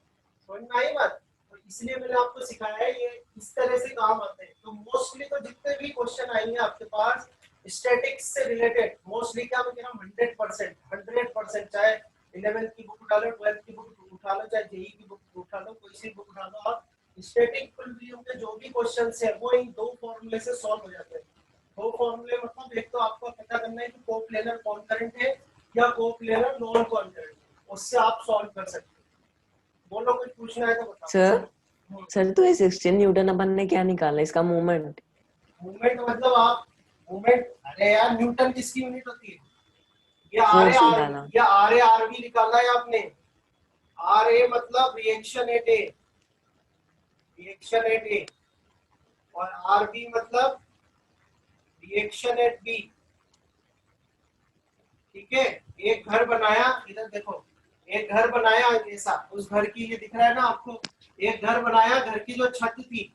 समझ में आई बात? तो इसलिए मैंने आपको सिखाया है, ये इस तरह से काम आते हैं। तो मोस्टली तो जितने भी क्वेश्चन आएंगे आपके पास स्टैटिक्स से रिलेटेड, मोस्टली क्या मैं कह रहा हूँ 100%, चाहे 11th की बुक उठा लो, 12th की बुक उठा लो, चाहे जेई की बुक उठा लो, कोई सी बुक उठा लो आप, स्टैटिक इक्विलिब्रियम के जो भी क्वेश्चंस है वो इन दो फॉर्मूले से सॉल्व हो जाते हैं। दो फॉर्मूले मतलब एक तो आपको पता करना है कि कोप्लेनर कॉन्करेंट है या कोप्लेनर नॉन कॉन्करेंट है, उससे आप सॉल्व कर सकते हैं। बोलो कुछ पूछना है तो बताओ। सर तो ये 16 न्यूटन अपन ने क्या निकाला इसका मूवमेंट? मूवमेंट मतलब आप मूवमेंट, अरे यार न्यूटन किसकी यूनिट होती है? ये आर ए फोर्स आर निकाला। या आर ए आर बी निकाला है आपने। आर ए मतलब reaction at A, reaction at A, और आर बी मतलब रिएक्शन एट बी। ठीक है, एक घर बनाया, इधर देखो, एक घर बनाया ऐसा, उस घर की ये दिख रहा है ना आपको, एक घर बनाया, घर की जो छत थी,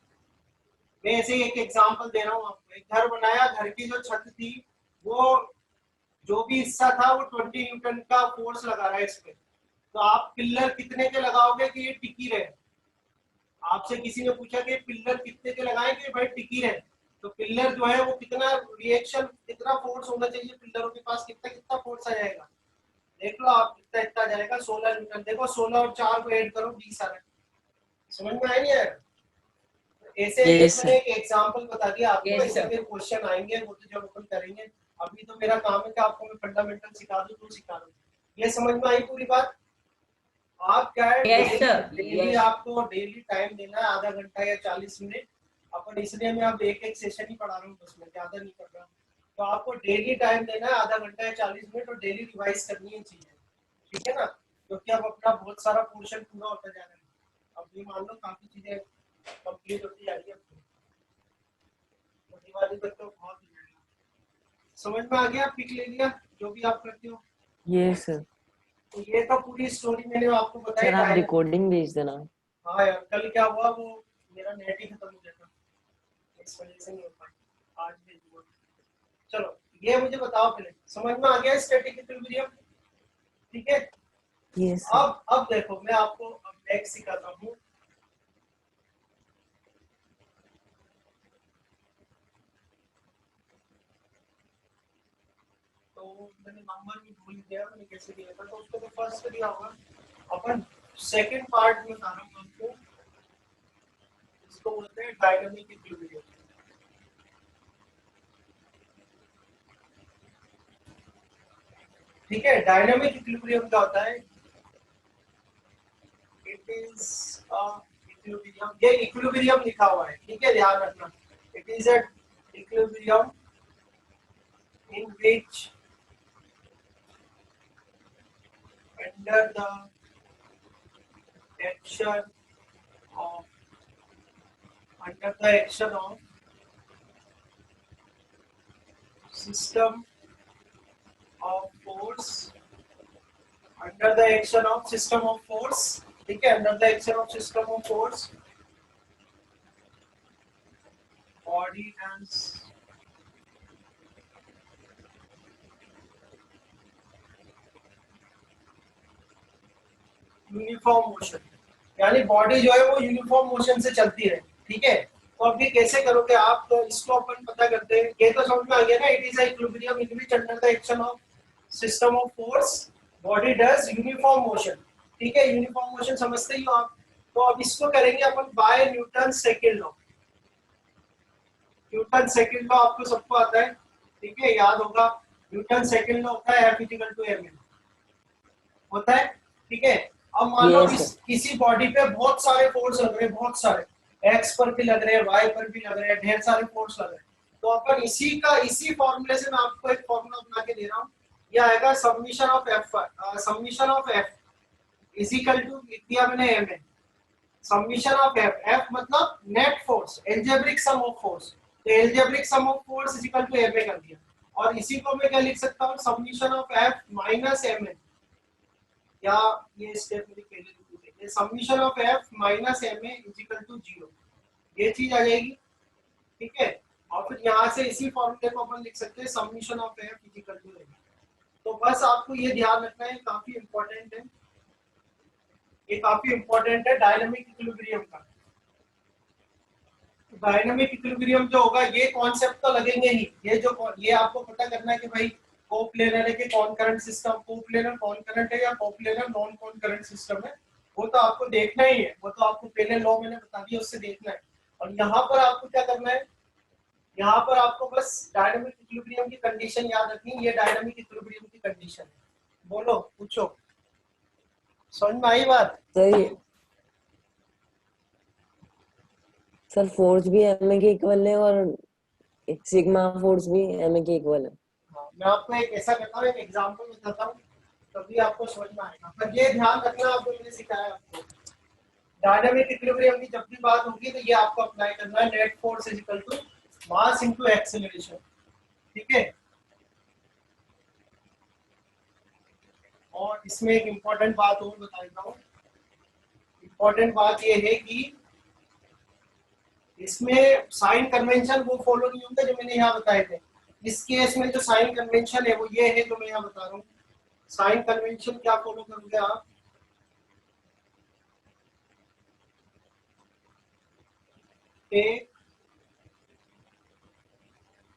मैं ऐसे ही एक एग्जांपल दे रहा हूँ आपको, एक घर बनाया, घर की जो छत थी वो जो भी हिस्सा था वो 20 न्यूटन का फोर्स लगा रहा है इस पे। तो आप पिल्लर कितने के लगाओगे कि ये टिकी रहे? आपसे किसी ने पूछा कि पिल्लर कितने के लगाएं कि भाई टिकी रहे, तो पिल्लर जो है वो कितना रिएक्शन, कितना फोर्स होना चाहिए पिल्लरों के पास, कितना कितना फोर्स आ जाएगा? देख लो आप, कितना इतना जाएगा 16 न्यूटन। देखो 16 और 4 को ऐड करो 20 आ रहा है। समझ में आई नहीं यार? ऐसे Yes, मैंने sir. एक एग्जांपल बता दिया आपको, Yes, ऐसे sir. फिर क्वेश्चन आएंगे वो तो जब अपन करेंगे। अभी तो मेरा काम है कि आपको मैं फंडामेंटल सिखा दूं तो सिखा दूं। ये समझ में आई पूरी बात? आप क्या है Yes, sir. Daily Yes. आपको डेली टाइम देना है, आधा घंटा या 40 मिनट। अपन इसलिए मैं अब एक एक सेशन ही पढ़ा रहा हूँ, बस मैं ज्यादा नहीं कर रहा हूँ। तो आपको डेली टाइम देना है, आधा घंटा या 40 मिनट, और डेली रिवाइज करनी है चीजें। ठीक है ना? क्योंकि अब अपना बहुत सारा पोर्शन पूरा होता जा रहा है। अब ये मान लो काफी चीजें कंप्लीट होती जा रही है, दिवाली तक तो बहुत हो जाएगा। समझ में आ गया? पिक ले लिया जो भी आप करते हो? Yes, sir. तो ये तो पूरी स्टोरी मैंने आपको बताई। सर आप रिकॉर्डिंग भेज देना। हाँ यार, कल क्या हुआ, वो मेरा नेट ही खत्म हो गया था, इस वजह से नहीं हो पाई, आज भेज दूंगा। चलो ये मुझे बताओ पहले, समझ में आ गया स्टैटिक इक्विलिब्रियम? ठीक है। Yes, sir. अब देखो मैं आपको अब नेक्स्ट सिखाता हूँ। तो मैंने नंबर भी भूल गया, मैंने कैसे दिया था, तो उसको तो फर्स्ट दिया होगा। अपन सेकंड पार्ट में बता रहा हूँ आपको, इसको बोलते हैं डायनामिक इक्विलिब्रियम। ठीक है, डायनामिक इक्विलिब्रियम क्या होता है? इट इज इक्विलिब्रियम, ये इक्विलिब्रियम लिखा हुआ है, ठीक है, ध्यान रखना। It is a equilibrium in which under the action of system of force, under the action of system of force, ठीक है, under the action of system of force body has uniform motion, यानी बॉडी जो है वो यूनिफॉर्म मोशन से चलती है, ठीक है। तो अब ये कैसे करोगे आप, तो इसको अपन पता करते हैं। ये तो समझ में आ गया ना, it is a equilibrium in which under the action of system of force body does uniform motion, ठीक है, यूनिफॉर्म मोशन समझते ही हो आप। तो अब इसको करेंगे अपन by Newton second law. Newton second law आपको सबको आता है, ठीक है, याद होगा। न्यूटन सेकंड लॉ होता है F = ma होता है, ठीक है। अब मान लो किसी बॉडी पे बहुत सारे फोर्स लग रहे हैं, बहुत सारे, एक्स पर भी लग रहे हैं, वाई पर भी लग रहे हैं, ढेर सारे फोर्स लग रहे हैं। तो अपन इसी फॉर्मूले से मैं आपको एक फॉर्मूला बना के दे रहा हूँ, ये आएगा summation of F is equal to, लिख दिया मैंने M A, summation of F मतलब net force, algebraic sum of force, तो algebraic sum of force is equal to M A कर दिया। और इसी को मैं क्या लिख सकता हूँ, summation of F minus M A, या ये स्टेप मेरी पहले लिखी थी, summation of F minus M A is equal to 0, ये चीज आ जाएगी, ठीक है। और फिर यहाँ से इसी फॉर्मूले को अपन लिख सकते हैं summation of F is equal to M. तो बस आपको ये ध्यान रखना है, काफी इंपॉर्टेंट है, ये काफी इंपॉर्टेंट है डायनामिक इक्विलिब्रियम का। डायनामिक इक्विलिब्रियम जो होगा, ये कॉन्सेप्ट तो लगेंगे ही, ये आपको पता करना है कि भाई कोप्लेनर है कि कौन करंट सिस्टम, कोप्लेनर कौन करंट है या कोप्लेनर नॉन कौन करंट सिस्टम है, वो तो आपको देखना ही है, वो तो आपको पहले लॉ मैंने बता दिया, उससे देखना है। और यहाँ पर आपको क्या करना है, यहाँ पर आपको बस डायनामिक इक्विलिब्रियम की कंडीशन याद रखनी है, ये डायनामिक इक्विलिब्रियम की कंडीशन है। बोलो, पूछो, समझ में आई बात? सही सर, फोर्स भी एम ए के इक्वल है और सिग्मा फोर्स भी एम ए के इक्वल है। मैं आपको एक ऐसा करता हूँ, एक एग्जांपल बताता हूँ, तभी आपको समझ में आएगा। पर ये ध्यान रखना, आपको मैंने सिखाया आपको, डायनामिक इक्विलिब्रियम की जब भी बात होगी तो ये आपको अप्लाई करना है, net force is equal to mass into acceleration, ठीक है। और इसमें एक इम्पोर्टेंट बात और बता देता हूँ, इम्पोर्टेंट बात ये है कि इसमें साइन कन्वेंशन वो फॉलो नहीं होंगे जो मैंने यहाँ बताए थे। इस केस में जो साइन कन्वेंशन है वो ये है जो मैं यहाँ बता रहा हूँ। साइन कन्वेंशन क्या फॉलो करोगे आप, take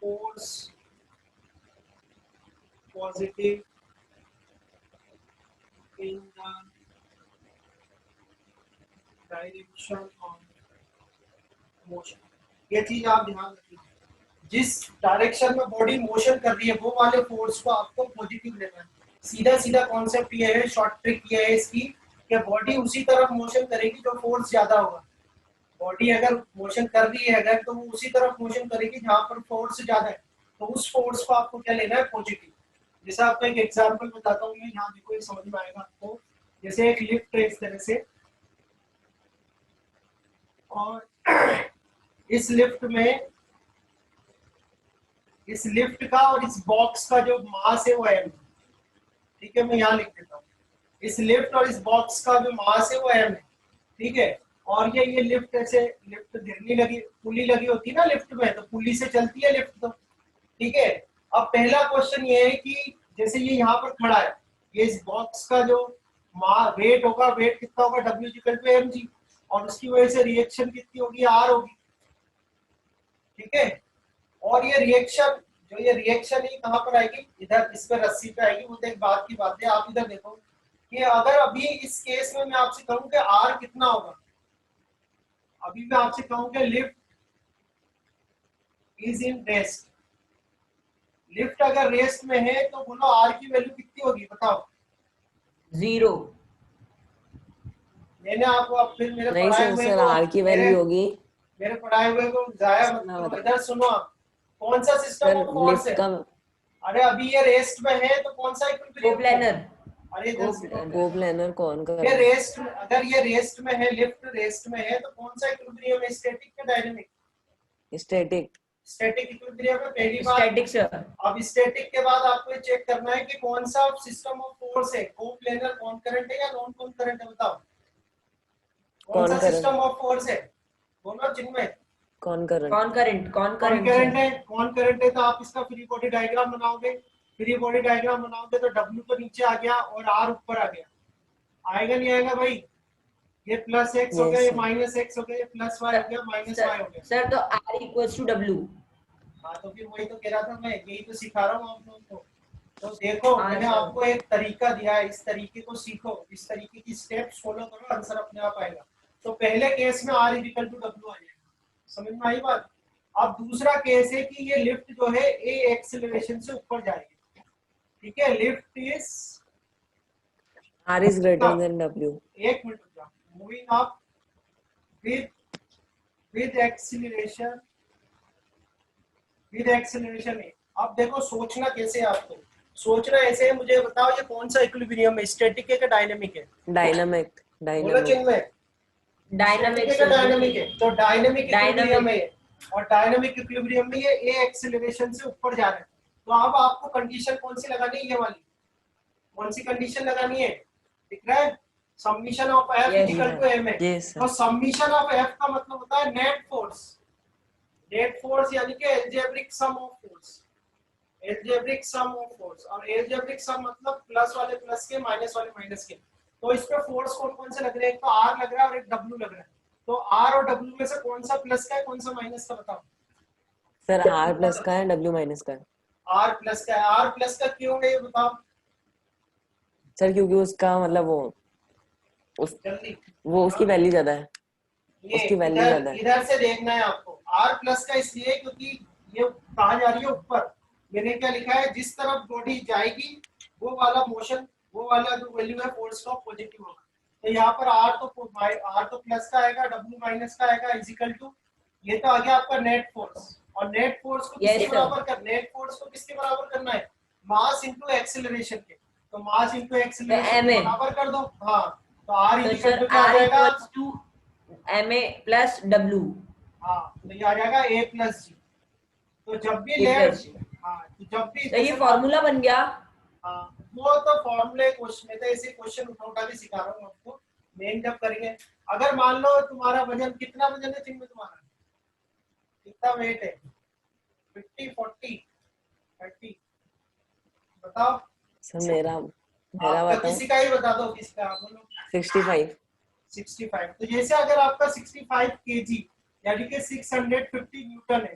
force positive in the direction of motion, ये चीज आप ध्यान रखिए, जिस डायरेक्शन में बॉडी मोशन कर रही है वो वाले फोर्स को आपको पॉजिटिव लेना है। सीधा सीधा कॉन्सेप्ट ये है, शॉर्ट ट्रिक ये है इसकी, कि बॉडी उसी तरफ मोशन करेगी जो फोर्स ज्यादा होगा। बॉडी अगर मोशन कर रही है अगर, तो वो उसी तरफ मोशन करेगी जहां पर फोर्स ज्यादा है, तो उस फोर्स को आपको क्या लेना है, पॉजिटिव। जैसे आपको एक एग्जांपल बताता हूँ मैं, यहाँ देखो, ये समझ में आएगा आपको। जैसे एक लिफ्ट है इस तरह से, और इस लिफ्ट का और इस बॉक्स का जो मास है वो m, ठीक है, मैं यहाँ लिख देता हूँ। इस लिफ्ट और इस बॉक्स का जो मास है वो m है, ठीक है। और ये लिफ्ट, ऐसे लिफ्ट गिरने लगी, पुली लगी होती है ना लिफ्ट में, तो पुली से चलती है लिफ्ट, तो ठीक है। अब पहला क्वेश्चन ये है कि जैसे ये यहाँ पर खड़ा है, ये इस बॉक्स का जो वेट होगा, वेट कितना होगा, W = mg, और उसकी वजह से रिएक्शन कितनी होगी, R होगी, ठीक है। और ये रिएक्शन है कहाँ पर आएगी, इधर इस पर रस्सी पे आएगी। वो तो एक बात की बात है, आप इधर देखो कि अगर अभी इस केस में मैं आपसे कहूँ कि R कितना होगा, अभी मैं आपसे कहूँ कि lift is in rest, lift अगर रेस्ट में है तो बोलो R की वैल्यू कितनी होगी, बताओ। 0 मैंने आपको अब फिर मेरे नहीं पढ़ाए सर, हुए सर को आर की वैल्यू होगी मेरे पढ़ाए हुए को जाया मत मैं करो। बता इधर सुनो आप, कौन सा system sir of force lift है? का अरे अभी ये रेस्ट में है तो कौन सा इक्विलिब्रियम है? कोप्लानर अरे इधर सुनो, कोप्लानर कौन कर ये रहा है? रेस्ट, अगर ये रेस्ट में है, लिफ्ट रेस्ट में है तो कौन सा इक्विलिब्रियम है, स्टैटिक या डायनामिक? स्टैटिक। स्टैटिक इक्विलिब्रियम है पहली बात। Static sir. अब स्टैटिक के बाद आपको ये चेक करना है कि कौन सा सिस्टम ऑफ फोर्स है, कोप्लेनर कॉनकरेंट है या नॉन कॉनकरेंट है, बताओ कौन सा कॉनकरेंट। सिस्टम ऑफ फोर्स है? दोनों जिनमें कॉनकरेंट। कॉनकरेंट कॉनकरेंट है, कॉनकरेंट है तो आप इसका फ्री बॉडी डायग्राम बनाओगे। फ्री बॉडी डायग्राम बनाओगे तो W तो नीचे आ गया और R ऊपर आ गया, आएगा नहीं आएगा भाई? ये प्लस एक्स हो गया, यस ये सर। माइनस एक्स हो गया, ये प्लस वाई हो गया, माइनस वाई हो गया। सर तो R इक्वल्स टू W। हाँ तो फिर वही तो कह रहा था मैं, यही तो सिखा रहा हूँ आप लोगों को। तो देखो हाँ मैंने सर। आपको एक तरीका दिया है, इस तरीके को सीखो, इस तरीके की स्टेप्स फॉलो करो, आंसर अपने आप आएगा। तो पहले केस में R इक्वल टू W आ जाएगा, समझ में आई बात? अब दूसरा केस है कि ये लिफ्ट जो है A एक्सेलरेशन से ऊपर जाएगी, ठीक है? Lift is R is greater than W। एक मिनट रुक जाओ, moving up with acceleration, with acceleration है। अब देखो सोचना कैसे है आपको, सोचना ऐसे है, मुझे बताओ ये कौन सा इक्विलिब्रियम है, स्टैटिक है कि डायनामिक है? डायनामिक। बोलो चिन्ह में, डायनामिक स्टैटिक है कि डायनामिक है? तो डायनामिक इक्विलिब्रियम है, और डायनामिक इक्विलिब्रियम में ये A एक्सेलरेशन से ऊपर जा रहा है। तो अब आपको कंडीशन कौन सी लगानी है, ये वाली कौन सी कंडीशन लगानी है, दिख रहा है? Summation of F Yes, equal to M है। Yes, sir. तो समीशन ऑफ F का मतलब होता है नेट फोर्स, नेट फोर्स यानी कि algebraic sum of force, algebraic sum of force. और एल्जेब्रिक सम मतलब प्लस वाले प्लस के, माइनस वाले माइनस के। तो इस पे फोर्स कौन कौन से लग रहे हैं, एक तो R लग रहा है और एक W लग रहा है। तो R और W में से कौन सा प्लस का है, कौन सा माइनस का, बताओ? सर R प्लस का है, W माइनस का है। R प्लस का है। R प्लस का क्यों है ये बताओ सर क्योंकि उसका मतलब जल्दी। वो उसकी वैल्यू ज्यादा है। ये उसकी वैल्यू इधर ज्यादा है। इधर से देखना है आपको। R प्लस का इसलिए क्योंकि ये कहा जा रही है ऊपर, मैंने क्या लिखा है, जिस तरफ बॉडी जाएगी वो वाला मोशन, वो वाला जो वैल्यू है फोर्स का पॉजिटिव होगा। तो यहाँ पर R तो प्लस का आएगा, W माइनस का आएगा, इजिकल टू ये तो आ गया आपका नेट फोर्स। और नेट फोर्स को किसके बराबर कर, नेट फोर्स को किसके बराबर करना है, मास इनटू एक्सेलरेशन के। तो मास इनटू एक्सेलरेशन बराबर कर दो। हाँ तो R इजिकल टू क्या आ जाएगा, टू MA प्लस W। हाँ तो ये आ जाएगा A प्लस जी। तो जब भी A लेफ्ट, plus G। हाँ तो जब भी तो ये फॉर्मूला बन गया। हाँ वो तो फॉर्मूले क्वेश्चन में तो ऐसे क्वेश्चन उठा के सिखा रहा हूँ आपको, मेन जब करेंगे। अगर मान लो तुम्हारा वजन, कितना वजन है जिम में तुम्हारा, कितना वेट है, 50 40 30 बताओ? सर मेरा आपका बताओ। किसी का ही बता दो, किसी का बोलो। 65। 65। तो जैसे अगर आपका 65 केजी यानी कि 650 न्यूटन है,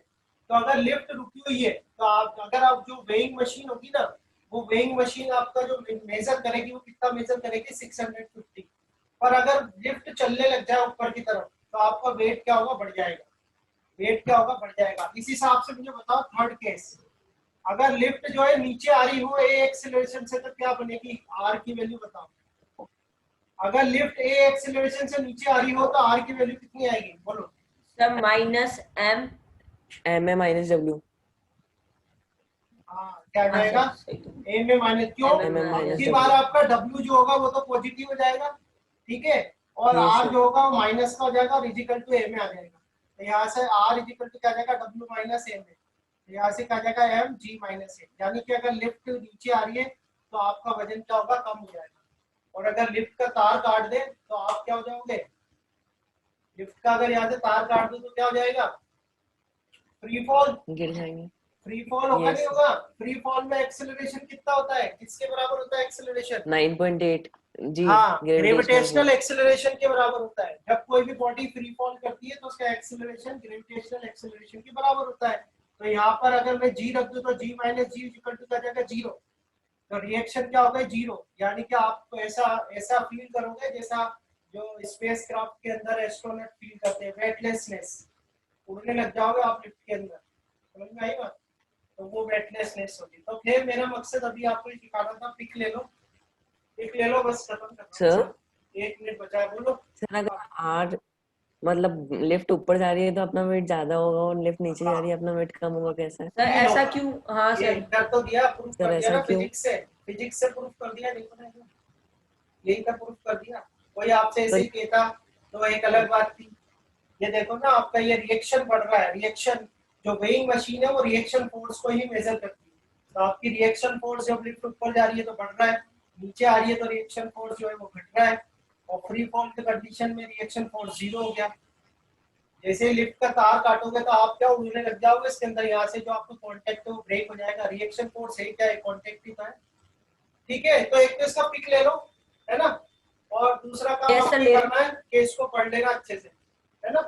तो अगर लिफ्ट रुकी हुई है तो आप, अगर आप जो वेइंग मशीन होगी ना, वो वेइंग मशीन आपका जो मेजर करेगी वो कितना मेजर करेगी, 650। पर अगर लिफ्ट चलने लग जाए ऊपर की तरफ तो आपका वेट क्या होगा, बढ़ जाएगा। वेट क्या होगा, बढ़ जाएगा। इस हिसाब से मुझे बताओ थर्ड केस, अगर लिफ्ट जो है नीचे आ रही हो A एक्सेलरेशन से तो क्या बनेगी, R की वैल्यू बताओ? अगर लिफ्ट A एक्सेलरेशन से नीचे आ रही हो तो R की वैल्यू कितनी आएगी, बोलो? सब minus M MA minus W। हाँ क्या आ जाएगा, A में माइनस, क्यों? MM माइनस की बार आपका W जो होगा वो तो पॉजिटिव हो जाएगा, ठीक है, और Yes, R sir. जो होगा वो माइनस का हो जाएगा और इजिकल टू A में आ जाएगा। तो यहाँ से R इजिकल टू क्या आ जाएगा, W माइनस M में। तो यहाँ से क्या आ जाएगा, M G माइनस A। यानी कि अगर लिफ्ट नीचे आ रही है तो आपका वजन क्या होगा, कम हो जाएगा। और अगर लिफ्ट का तार काट दे तो आप क्या हो जाओगे, लिफ्ट का अगर यहाँ से तार काट दो तो क्या हो जाएगा, फ्री फॉल। गिर जाएंगे। फ्री फॉल होगा, Yes. नहीं होगा? फ्री फॉल में एक्सेलरेशन कितना होता है, किसके बराबर होता है एक्सेलरेशन? 9.8 जी। हाँ ग्रेविटेशनल ग्रेविटेशनल एक्सेलरेशन के बराबर होता है। जब कोई भी बॉडी फ्री फॉल करती है तो उसका एक्सेलरेशन ग्रेविटेशनल एक्सेलरेशन के बराबर होता है। तो यहाँ पर अगर मैं G रख दूं तो G minus G equal to क्या जाएगा, 0। तो रिएक्शन क्या होगा, 0। यानी कि आप ऐसा ऐसा फील करोगे जैसा जो स्पेस क्राफ्ट के अंदर एस्ट्रोनॉट फील करते हैं, वेटलेसनेस, उड़ने लग जाओगे आप लिफ्ट के अंदर, समझ में आई बात? तो वो वेटलेसनेस होगी। तो फिर मेरा मकसद अभी आपको सिखाना था, पिक ले लो, पिक ले लो, बस खत्म करना। सर 1 मिनट बचा है, बोलो। सर अगर आर मतलब लिफ्ट ऊपर जा रही है तो अपना वेट ज्यादा होगा और लिफ्ट नीचे जा रही है अपना वेट कम होगा, कैसा है? सर नहीं ऐसा होगा। क्यों? हाँ ये सर। कर तो दिया, प्रूफ सर कर दिया ऐसा ना क्यों? फिजिक्स से प्रूफ कर दिया, नहीं पता है? यही तो प्रूफ कर दिया। कोई आपसे ऐसे सर ही कहता तो एक अलग बात थी। ये देखो ना, आपका ये रिएक्शन बढ़ रहा है, रिएक्शन, जो वेइंग मशीन है वो रिएक्शन फोर्स को ही मेजर करती है। तो आपकी रिएक्शन फोर्स जब लिफ्ट ऊपर जा रही है तो बढ़ रहा है, नीचे आ रही है तो रिएक्शन फोर्स जो है वो घट रहा है। और फ्री फॉल की कंडीशन में रिएक्शन फोर्स 0 हो गया। जैसे ही लिफ्ट का तार काटोगे तो आप क्या उड़ने लग जाओगे इसके अंदर, यहाँ से जो आपको कांटेक्ट है वो ब्रेक हो जाएगा। रिएक्शन फोर्स है क्या है, कांटेक्ट ही तो है। ठीक है, तो एक तो इसका पिक ले लो, है ना, और दूसरा काम Yes, आपको sir, ये ले- करना है कि इसको पढ़ लेना अच्छे से, है ना।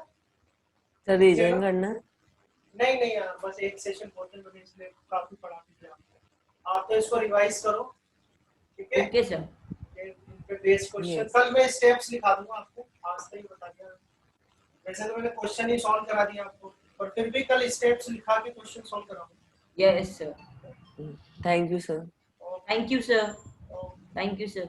सर रिजॉइन करना है? नहीं नहीं यार, बस एक सेशन बोलते मैंने, इसलिए काफी पढ़ा दिया आपको। आप तो इसको रिवाइज करो, ठीक है। Okay sir. इन पे बेस्ड क्वेश्चन Yes. कल मैं स्टेप्स लिखा दूंगा आपको, आज तो ही बता दिया। वैसे तो मैंने क्वेश्चन ही सॉल्व करा दिया आपको, पर फिर भी कल स्टेप्स लिखा के क्वेश्चन सॉल्व कराऊंगा। Yes sir. Thank you sir. और थैंक यू सर। और थैंक यू सर।